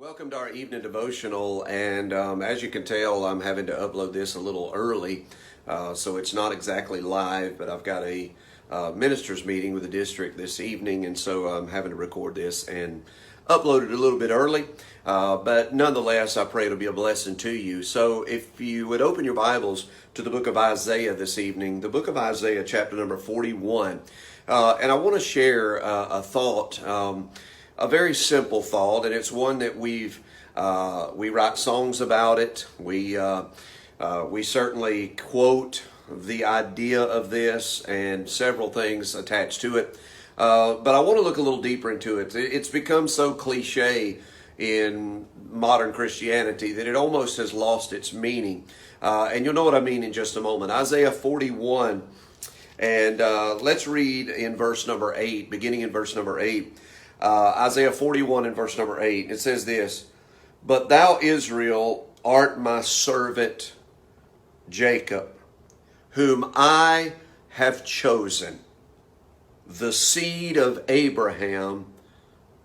Welcome to our evening devotional, and as you can tell, I'm having to upload this a little early, so it's not exactly live, but I've got a ministers meeting with the district this evening, and so I'm having to record this and upload it a little bit early, but nonetheless, I pray it'll be a blessing to you. So if you would open your Bibles to the book of Isaiah this evening, the book of Isaiah, chapter number 41, and I want to share a thought, a very simple thought, and it's one that we write songs about it. We certainly quote the idea of this and several things attached to it. But I want to look a little deeper into it. It's become so cliche in modern Christianity that it almost has lost its meaning. And you'll know what I mean in just a moment. Isaiah 41, and let's read in verse number 8, beginning in verse number 8. Isaiah 41 and verse number 8. It says this: "But thou, Israel, art my servant Jacob, whom I have chosen, the seed of Abraham,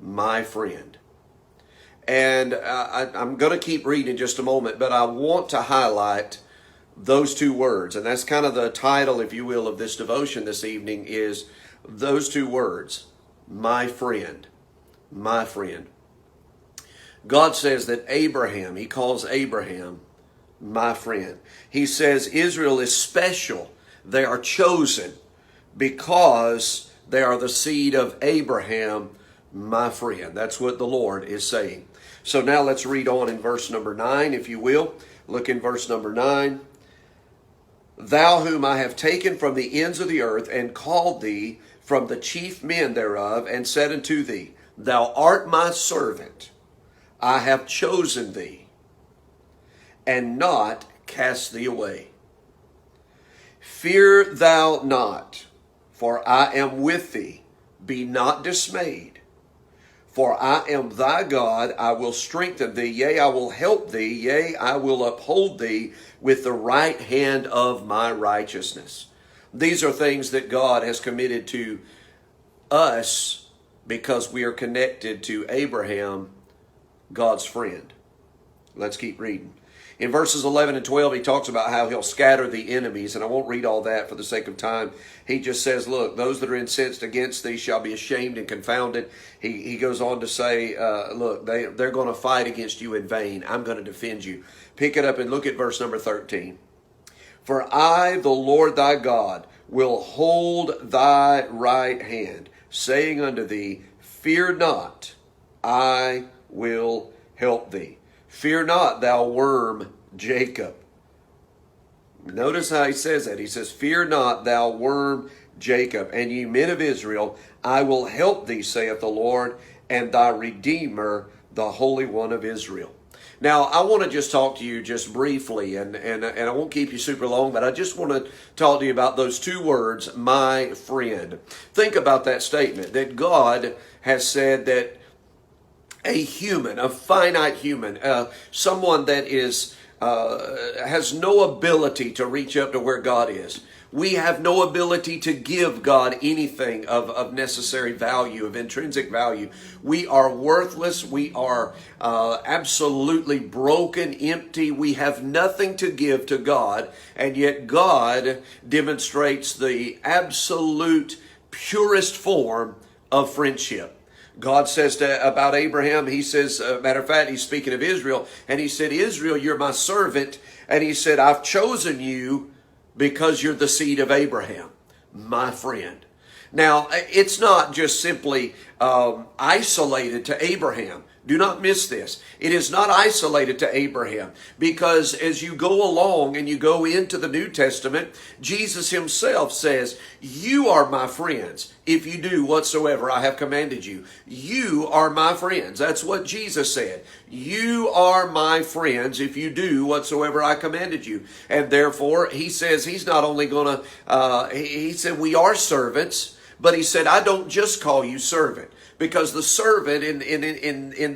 my friend." And I'm going to keep reading in just a moment, but I want to highlight those two words. And that's kind of the title, if you will, of this devotion this evening, is those two words: my friend, my friend. God says that Abraham, he calls Abraham my friend. He says Israel is special. They are chosen because they are the seed of Abraham, my friend. That's what the Lord is saying. So now let's read on in verse number 9, if you will. Look in verse number 9. "Thou whom I have taken from the ends of the earth and called thee from the chief men thereof, and said unto thee, Thou art my servant. I have chosen thee, and not cast thee away. Fear thou not, for I am with thee. Be not dismayed, for I am thy God. I will strengthen thee, yea, I will help thee, yea, I will uphold thee with the right hand of my righteousness." These are things that God has committed to us because we are connected to Abraham, God's friend. Let's keep reading. In verses 11 and 12, he talks about how he'll scatter the enemies, and I won't read all that for the sake of time. He just says, look, those that are incensed against thee shall be ashamed and confounded. He goes on to say, look, they're going to fight against you in vain. I'm going to defend you. Pick it up and look at verse number 13. "For I, the Lord thy God, will hold thy right hand, saying unto thee, Fear not, I will help thee. Fear not, thou worm Jacob." Notice how he says that. He says, "Fear not, thou worm Jacob, and ye men of Israel, I will help thee, saith the Lord, and thy Redeemer, the Holy One of Israel." Now, I want to just talk to you just briefly, and I won't keep you super long, but I just want to talk to you about those two words, my friend. Think about that statement, that God has said that a human, a finite human, someone that is has no ability to reach up to where God is. We have no ability to give God anything of necessary value, of intrinsic value. We are worthless. We are absolutely broken, empty. We have nothing to give to God. And yet God demonstrates the absolute purest form of friendship. God says about Abraham, he says, matter of fact, he's speaking of Israel, and he said, "Israel, you're my servant." And he said, "I've chosen you because you're the seed of Abraham, my friend." Now, it's not just simply isolated to Abraham. Do not miss this. It is not isolated to Abraham, because as you go along and you go into the New Testament, Jesus himself says, "You are my friends if you do whatsoever I have commanded you." You are my friends. That's what Jesus said. You are my friends if you do whatsoever I commanded you. And therefore, he says he's not only going to, he said we are servants, but he said, I don't just call you servant, because the servant in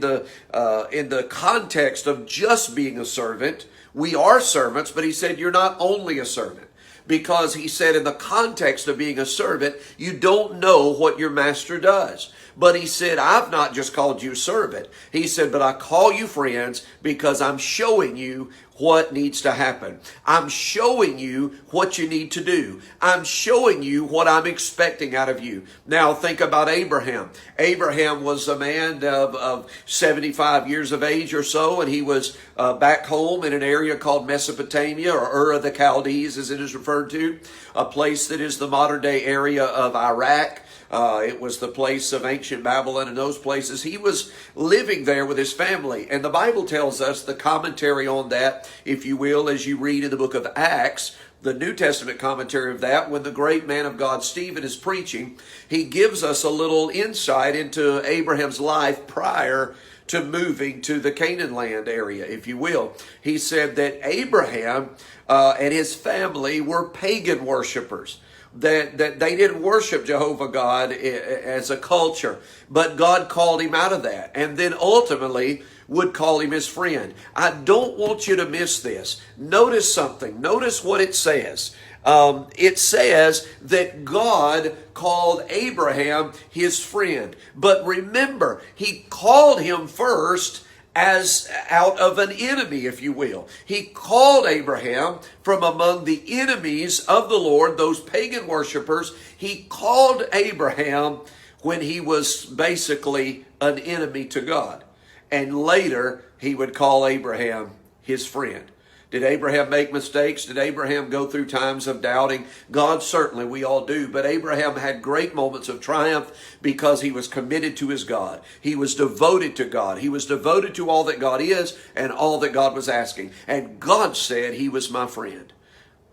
the context of just being a servant, we are servants, but he said you're not only a servant. Because he said in the context of being a servant, you don't know what your master does. But he said, I've not just called you servant. He said, but I call you friends because I'm showing you what needs to happen. I'm showing you what you need to do. I'm showing you what I'm expecting out of you. Now think about Abraham. Abraham was a man of 75 years of age or so, and he was back home in an area called Mesopotamia, or Ur of the Chaldees as it is referred to, a place that is the modern day area of Iraq. It was the place of ancient Babylon and those places. He was living there with his family. And the Bible tells us, the commentary on that, if you will, as you read in the book of Acts, the New Testament commentary of that, when the great man of God, Stephen, is preaching, he gives us a little insight into Abraham's life prior to moving to the Canaan land area, if you will. He said that Abraham and his family were pagan worshipers. That they didn't worship Jehovah God as a culture, but God called him out of that, and then ultimately would call him his friend. I don't want you to miss this. Notice something. Notice what it says. It says that God called Abraham his friend. But remember, he called him first as out of an enemy, if you will. He called Abraham from among the enemies of the Lord, those pagan worshipers. He called Abraham when he was basically an enemy to God. And later, he would call Abraham his friend. Did Abraham make mistakes? Did Abraham go through times of doubting? God, certainly, we all do. But Abraham had great moments of triumph because he was committed to his God. He was devoted to God. He was devoted to all that God is and all that God was asking. And God said he was my friend.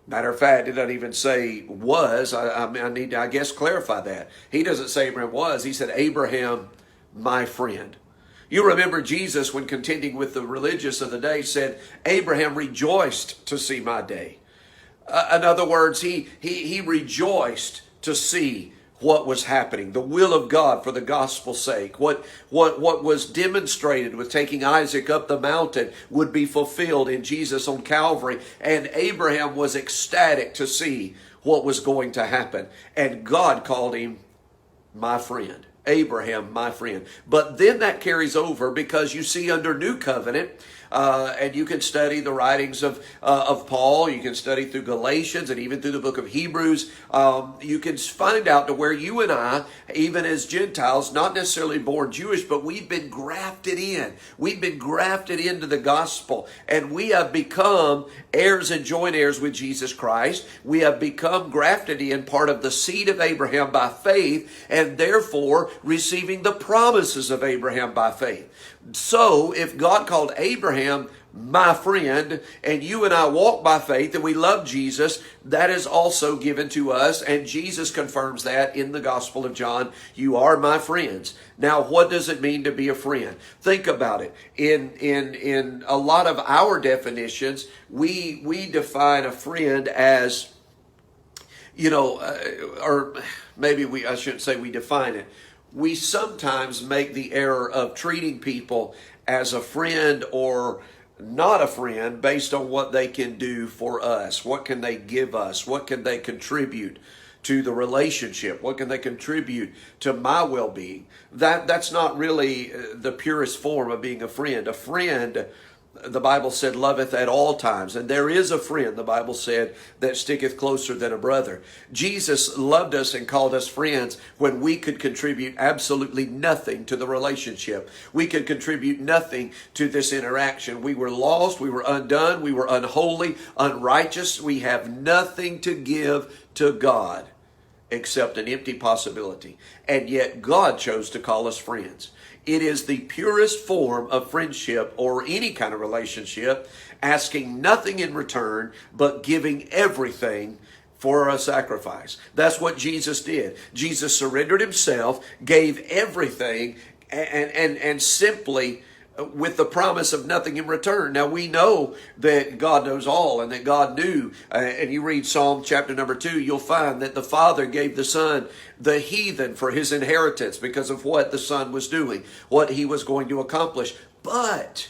Matter of fact, it doesn't even say was. I need to, I guess, clarify that. He doesn't say Abraham was. He said, Abraham, my friend. You remember Jesus, when contending with the religious of the day, said, Abraham rejoiced to see my day. In other words, he rejoiced to see what was happening, the will of God for the gospel's sake. What was demonstrated with taking Isaac up the mountain would be fulfilled in Jesus on Calvary. And Abraham was ecstatic to see what was going to happen. And God called him my friend. Abraham, my friend. But then that carries over, because you see under New Covenant, and you can study the writings of Paul, you can study through Galatians and even through the book of Hebrews, you can find out to where you and I, even as Gentiles, not necessarily born Jewish, but we've been grafted in. We've been grafted into the gospel, and we have become heirs and joint heirs with Jesus Christ. We have become grafted in, part of the seed of Abraham by faith, and therefore receiving the promises of Abraham by faith. So if God called Abraham my friend, and you and I walk by faith and we love Jesus, that is also given to us, and Jesus confirms that in the Gospel of John. You are my friends. Now, what does it mean to be a friend? Think about it. In a lot of our definitions, we define a friend as, or maybe I shouldn't say we define it. We sometimes make the error of treating people as a friend or not a friend based on what they can do for us. What can they give us? What can they contribute to the relationship? What can they contribute to my well-being? That's not really the purest form of being a friend. A friend, the Bible said, loveth at all times. And there is a friend, the Bible said, that sticketh closer than a brother. Jesus loved us and called us friends when we could contribute absolutely nothing to the relationship. We could contribute nothing to this interaction. We were lost, we were undone, we were unholy, unrighteous. We have nothing to give to God except an empty possibility. And yet God chose to call us friends. It is the purest form of friendship or any kind of relationship, asking nothing in return, but giving everything for a sacrifice. That's what Jesus did. Jesus surrendered himself, gave everything, and simply with the promise of nothing in return. Now we know that God knows all and that God knew. And you read Psalm chapter number 2, you'll find that the Father gave the Son the heathen for his inheritance because of what the Son was doing, what he was going to accomplish. But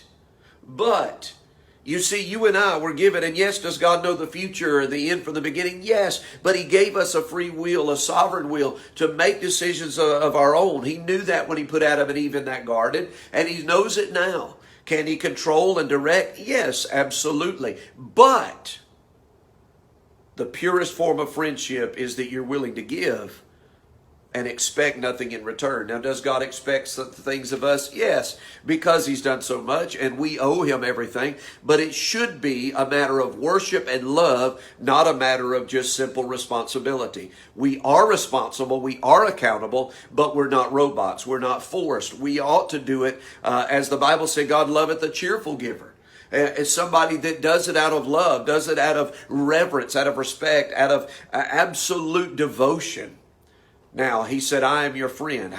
You see, you and I were given, and yes, does God know the future or the end from the beginning? Yes, but He gave us a free will, a sovereign will to make decisions of our own. He knew that when He put Adam and Eve in that garden, and He knows it now. Can He control and direct? Yes, absolutely. But the purest form of friendship is that you're willing to give and expect nothing in return. Now, does God expect things of us? Yes, because He's done so much and we owe Him everything. But it should be a matter of worship and love, not a matter of just simple responsibility. We are responsible, we are accountable, but we're not robots. We're not forced. We ought to do it as the Bible said, God loveth a cheerful giver. As somebody that does it out of love, does it out of reverence, out of respect, out of absolute devotion. Now, He said, I am your friend.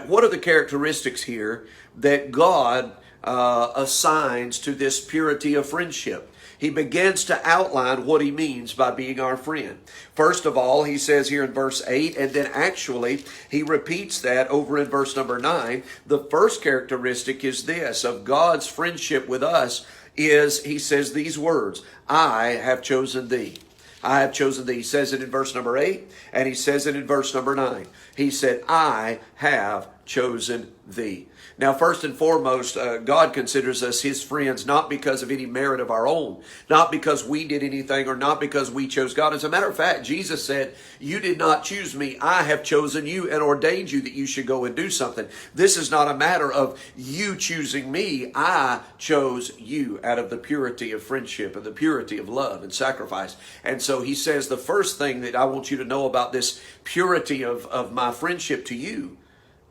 What are the characteristics here that God assigns to this purity of friendship? He begins to outline what He means by being our friend. First of all, He says here in verse 8, and then actually He repeats that over in verse number 9. The first characteristic is this, of God's friendship with us is, He says these words, I have chosen thee. I have chosen thee. He says it in verse number 8, and He says it in verse number 9. He said, I have chosen thee. Now, first and foremost, God considers us His friends, not because of any merit of our own, not because we did anything or not because we chose God. As a matter of fact, Jesus said, you did not choose me. I have chosen you and ordained you that you should go and do something. This is not a matter of you choosing me. I chose you out of the purity of friendship and the purity of love and sacrifice. And so He says, the first thing that I want you to know about this purity of my friendship to you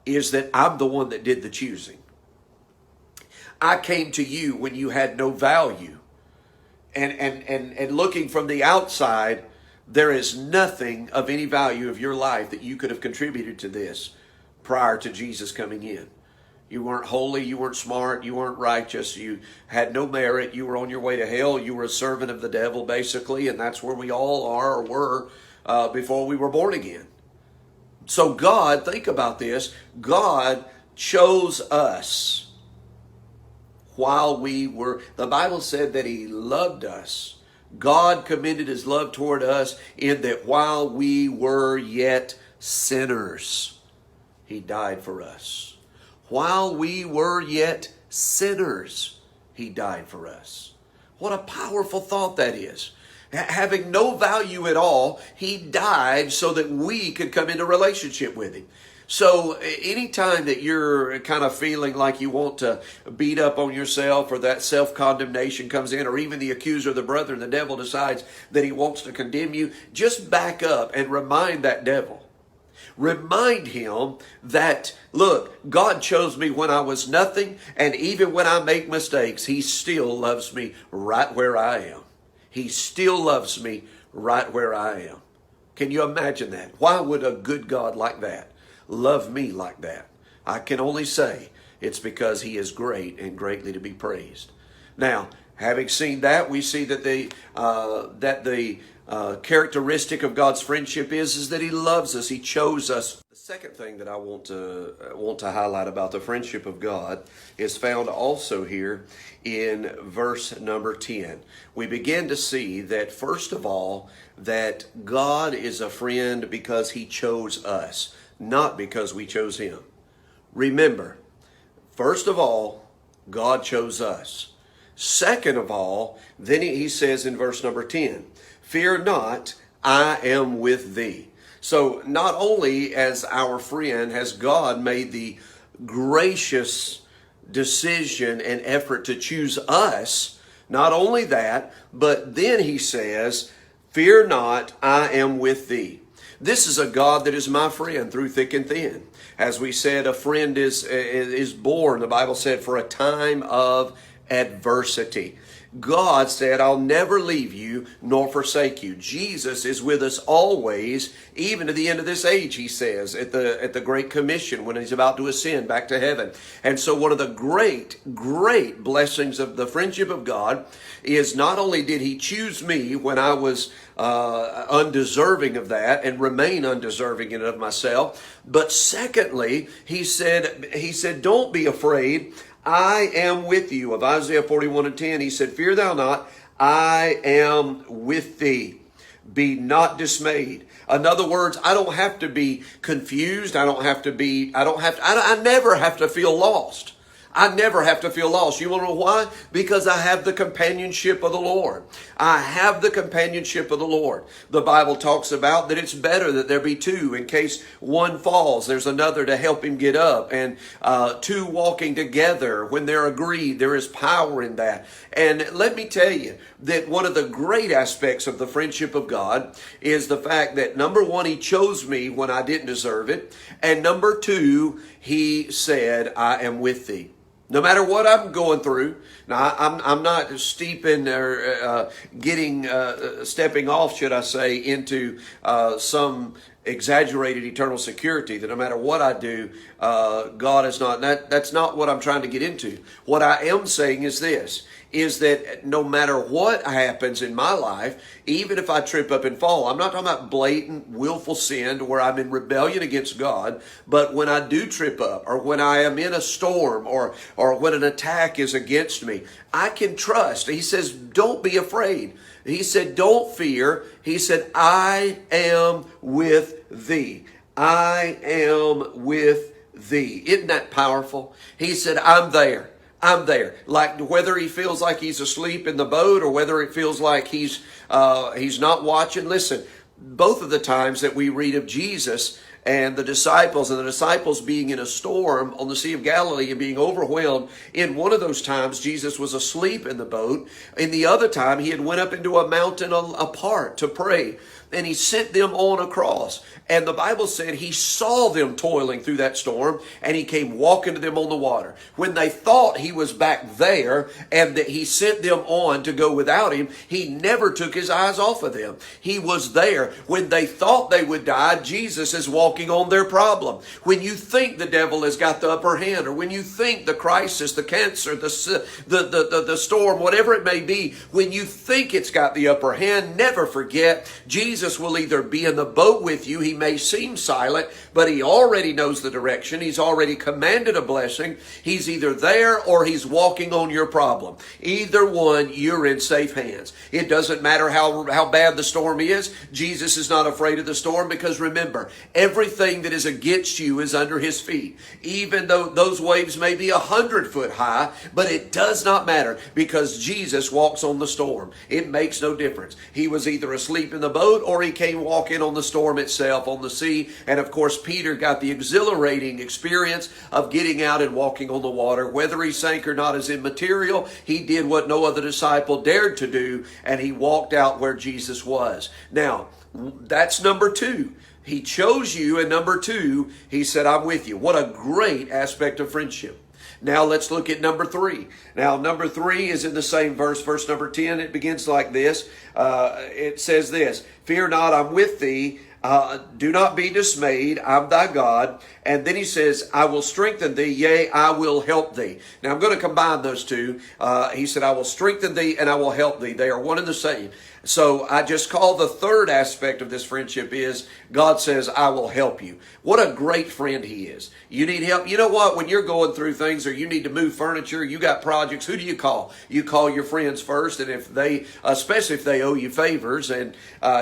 is that I'm the one that did the choosing. I came to you when you had no value. And looking from the outside, there is nothing of any value of your life that you could have contributed to this prior to Jesus coming in. You weren't holy, you weren't smart, you weren't righteous, you had no merit, you were on your way to hell, you were a servant of the devil basically, and that's where we all are or were before we were born again. So God, think about this, God chose us while we were, the Bible said that He loved us. God commended His love toward us in that while we were yet sinners, He died for us. While we were yet sinners, He died for us. What a powerful thought that is. Having no value at all, He died so that we could come into relationship with Him. So anytime that you're kind of feeling like you want to beat up on yourself or that self-condemnation comes in, or even the accuser of the brethren, the devil decides that he wants to condemn you, just back up and remind that devil. Remind him that, look, God chose me when I was nothing, and even when I make mistakes, He still loves me right where I am. He still loves me right where I am. Can you imagine that? Why would a good God like that love me like that? I can only say it's because He is great and greatly to be praised. Now, having seen that, we see that the characteristic of God's friendship is that He loves us. He chose us. The second thing that I want to highlight about the friendship of God is found also here in verse number 10. We begin to see that, first of all, that God is a friend because He chose us, not because we chose Him. Remember, first of all, God chose us. Second of all, then He says in verse number 10, fear not, I am with thee. So not only as our friend has God made the gracious decision and effort to choose us, not only that, but then He says, fear not, I am with thee. This is a God that is my friend through thick and thin. As we said, a friend is born, the Bible said, for a time of adversity. God said, I'll never leave you nor forsake you. Jesus is with us always, even to the end of this age, He says, at the Great Commission when He's about to ascend back to heaven. And so one of the great, great blessings of the friendship of God is not only did He choose me when I was undeserving of that and remain undeserving of myself, but secondly, He said, don't be afraid. I am with you. Of Isaiah 41:10, he said, fear thou not, I am with thee. Be not dismayed. In other words, I don't have to be confused. I never have to feel lost. I never have to feel lost. You want to know why? Because I have the companionship of the Lord. I have the companionship of the Lord. The Bible talks about that it's better that there be two. In case one falls, there's another to help him get up. And two walking together, when they're agreed, there is power in that. And let me tell you that one of the great aspects of the friendship of God is the fact that, number one, he chose me when I didn't deserve it. And number two, he said, I am with thee. No matter what I'm going through. Now, I'm not stepping off, should I say, into some exaggerated eternal security that no matter what I do, God is not. That's not what I'm trying to get into. What I am saying is this, is that no matter what happens in my life, even if I trip up and fall, I'm not talking about blatant, willful sin where I'm in rebellion against God, but when I do trip up, or when I am in a storm, or when an attack is against me, I can trust. He says, don't be afraid. He said, don't fear. He said, I am with thee. I am with thee. Isn't that powerful? He said, I'm there. I'm there. Like whether he feels like he's asleep in the boat or whether it feels like he's not watching. Listen, both of the times that we read of Jesus and the disciples being in a storm on the Sea of Galilee and being overwhelmed, in one of those times Jesus was asleep in the boat. In the other time he had went up into a mountain apart to pray. And he sent them on across. And the Bible said he saw them toiling through that storm, and he came walking to them on the water. When they thought he was back there and that he sent them on to go without him, he never took his eyes off of them. He was there. When they thought they would die, Jesus is walking on their problem. When you think the devil has got the upper hand, or when you think the crisis, the cancer, the storm, whatever it may be, when you think it's got the upper hand, never forget, Jesus will either be in the boat with you. He may seem silent, but he already knows the direction. He's already commanded a blessing. He's either there or he's walking on your problem. Either one, you're in safe hands. It doesn't matter how bad the storm is. Jesus is not afraid of the storm, because remember, everything that is against you is under his feet. Even though those waves may be 100 foot high, but it does not matter, because Jesus walks on the storm. It makes no difference. He was either asleep in the boat or he came walking on the storm itself, on the sea. And of course, Peter got the exhilarating experience of getting out and walking on the water. Whether he sank or not is immaterial. He did what no other disciple dared to do, and he walked out where Jesus was. Now, that's number two. He chose you, and number two, he said, I'm with you. What a great aspect of friendship. Now let's look at number three. Now number three is in the same verse, verse number 10. It begins like this. It says this, fear not, I'm with thee. Do not be dismayed. I'm thy God. And then he says, I will strengthen thee. Yea, I will help thee. Now I'm going to combine those two. He said, I will strengthen thee and I will help thee. They are one and the same. So I just call the third aspect of this friendship is God says, I will help you. What a great friend he is. You need help. You know what? When you're going through things or you need to move furniture, you got projects, who do you call? You call your friends first. And if they, especially if they owe you favors, and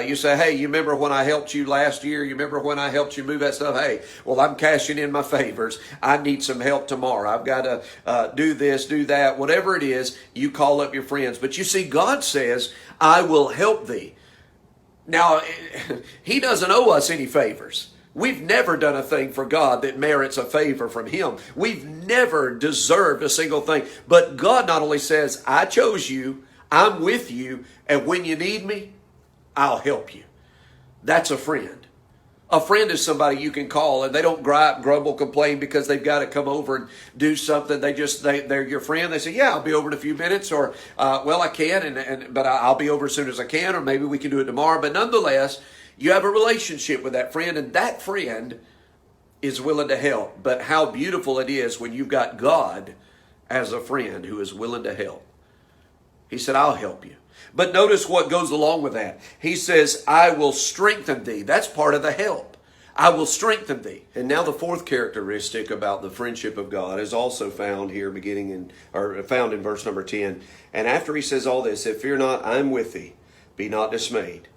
you say, hey, you remember when I helped you last year? You remember when I helped you move that stuff? Hey, well, I'm cashing in my favors. I need some help tomorrow. I've got to do this, do that, whatever it is, you call up your friends. But you see, God says, I will help thee. Now, he doesn't owe us any favors. We've never done a thing for God that merits a favor from him. We've never deserved a single thing. But God not only says, I chose you, I'm with you, and when you need me, I'll help you. That's a friend. A friend is somebody you can call and they don't gripe, grumble, complain because they've got to come over and do something. They're your friend. They say, yeah, I'll be over in a few minutes, or, well, I can, but I'll be over as soon as I can, or maybe we can do it tomorrow. But nonetheless, you have a relationship with that friend, and that friend is willing to help. But how beautiful it is when you've got God as a friend who is willing to help. He said, I'll help you. But notice what goes along with that. He says, I will strengthen thee. That's part of the help. I will strengthen thee. And now the fourth characteristic about the friendship of God is also found here found in verse number 10. And after he says all this, said, fear not, I am with thee. Be not dismayed.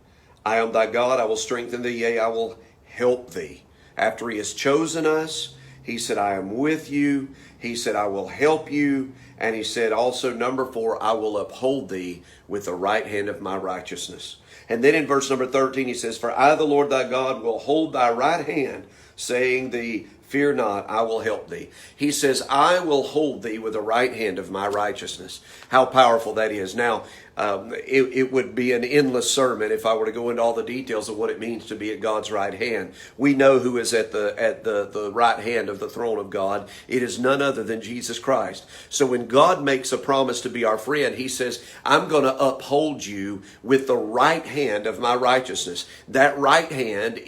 I am thy God. I will strengthen thee. Yea, I will help thee. After he has chosen us, he said, I am with you. He said, I will help you. And he said also, number 4, I will uphold thee with the right hand of my righteousness. And then in verse number 13, he says, for I, the Lord thy God, will hold thy right hand, saying thee, fear not, I will help thee. He says, I will hold thee with the right hand of my righteousness. How powerful that is. Now, it would be an endless sermon if I were to go into all the details of what it means to be at God's right hand. We know who is at the right hand of the throne of God. It is none other than Jesus Christ. So when God makes a promise to be our friend, he says, I'm going to uphold you with the right hand of my righteousness. That right hand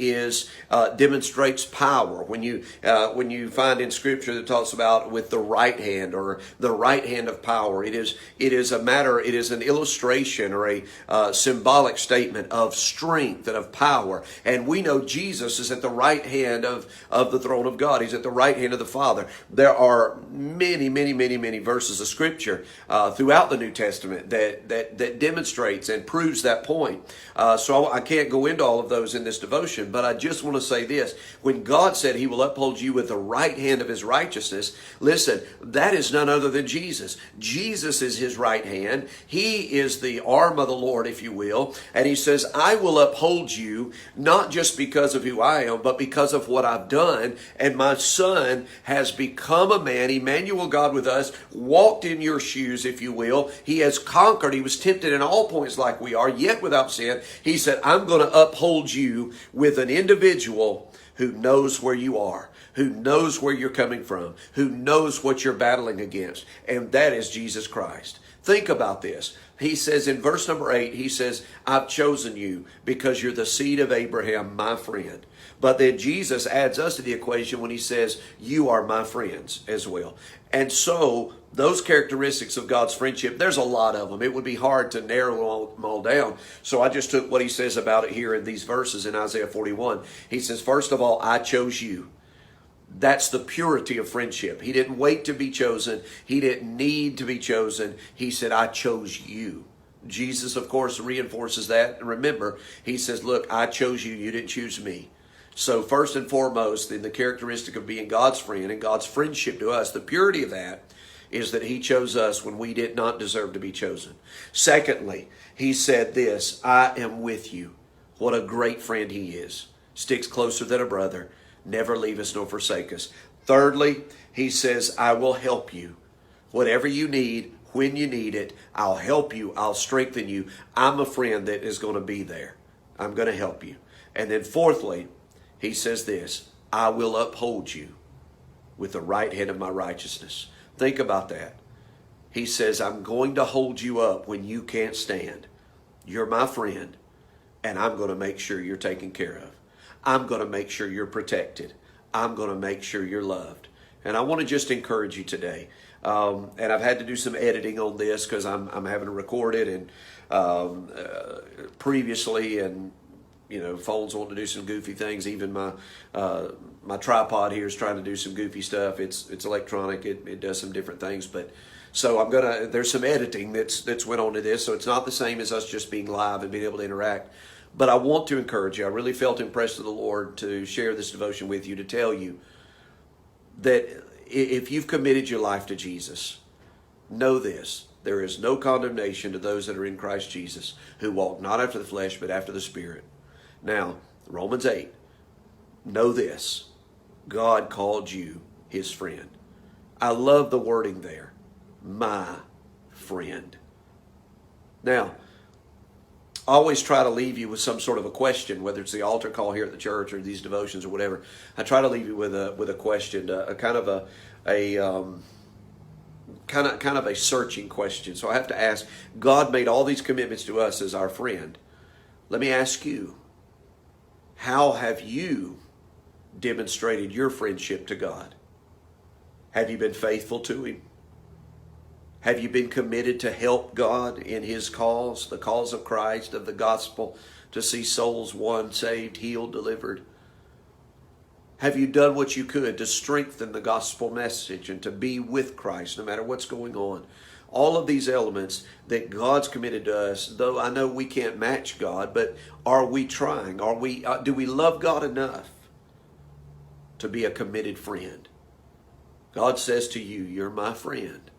demonstrates power. When you find in Scripture that talks about with the right hand or the right hand of power, it is an illustration or a symbolic statement of strength and of power. And we know Jesus is at the right hand of the throne of God. He's at the right hand of the Father. There are many, many, many, many verses of Scripture throughout the New Testament that demonstrates and proves that point. So I can't go into all of those in this devotion, but I just want to say this. When God said he will uphold you with the right hand of his righteousness, listen, that is none other than Jesus. Jesus is his right hand. He is the arm of the Lord, if you will. And he says, I will uphold you, not just because of who I am, but because of what I've done. And my son has become a man, Emmanuel, God with us, walked in your shoes, if you will. He has conquered. He was tempted in all points like we are, yet without sin. He said, I'm going to uphold you with an individual who knows where you are, who knows where you're coming from, who knows what you're battling against. And that is Jesus Christ. Think about this. He says in verse number 8, he says, I've chosen you because you're the seed of Abraham, my friend. But then Jesus adds us to the equation when he says, you are my friends as well. And so those characteristics of God's friendship, there's a lot of them. It would be hard to narrow them all down. So I just took what he says about it here in these verses in Isaiah 41. He says, first of all, I chose you. That's the purity of friendship. He didn't wait to be chosen. He didn't need to be chosen. He said, I chose you. Jesus, of course, reinforces that. And remember, he says, look, I chose you. You didn't choose me. So first and foremost, in the characteristic of being God's friend and God's friendship to us, the purity of that is that he chose us when we did not deserve to be chosen. Secondly, he said this, I am with you. What a great friend he is. Sticks closer than a brother. Never leave us nor forsake us. Thirdly, he says, I will help you. Whatever you need, when you need it, I'll help you. I'll strengthen you. I'm a friend that is going to be there. I'm going to help you. And then fourthly, he says this, I will uphold you with the right hand of my righteousness. Think about that. He says, I'm going to hold you up when you can't stand. You're my friend, and I'm going to make sure you're taken care of. I'm going to make sure you're protected. I'm going to make sure you're loved. And I want to just encourage you today. And I've had to do some editing on this because I'm having to record it and previously, and phones want to do some goofy things. Even my tripod here is trying to do some goofy stuff. It's electronic. It does some different things. But so there's some editing that's went on to this. So it's not the same as us just being live and being able to interact. But I want to encourage you. I really felt impressed with the Lord to share this devotion with you, to tell you that if you've committed your life to Jesus, know this. There is no condemnation to those that are in Christ Jesus, who walk not after the flesh, but after the Spirit. Now, Romans 8, know this. God called you his friend. I love the wording there. My friend. Now, I always try to leave you with some sort of a question, whether it's the altar call here at the church or these devotions or whatever. I try to leave you with a question, a kind of a searching question. So I have to ask, God made all these commitments to us as our friend. Let me ask you, how have you demonstrated your friendship to God? Have you been faithful to him? Have you been committed to help God in his cause, the cause of Christ, of the gospel, to see souls won, saved, healed, delivered? Have you done what you could to strengthen the gospel message and to be with Christ no matter what's going on? All of these elements that God's committed to us, though I know we can't match God, but are we trying? Do we love God enough to be a committed friend? God says to you, you're my friend.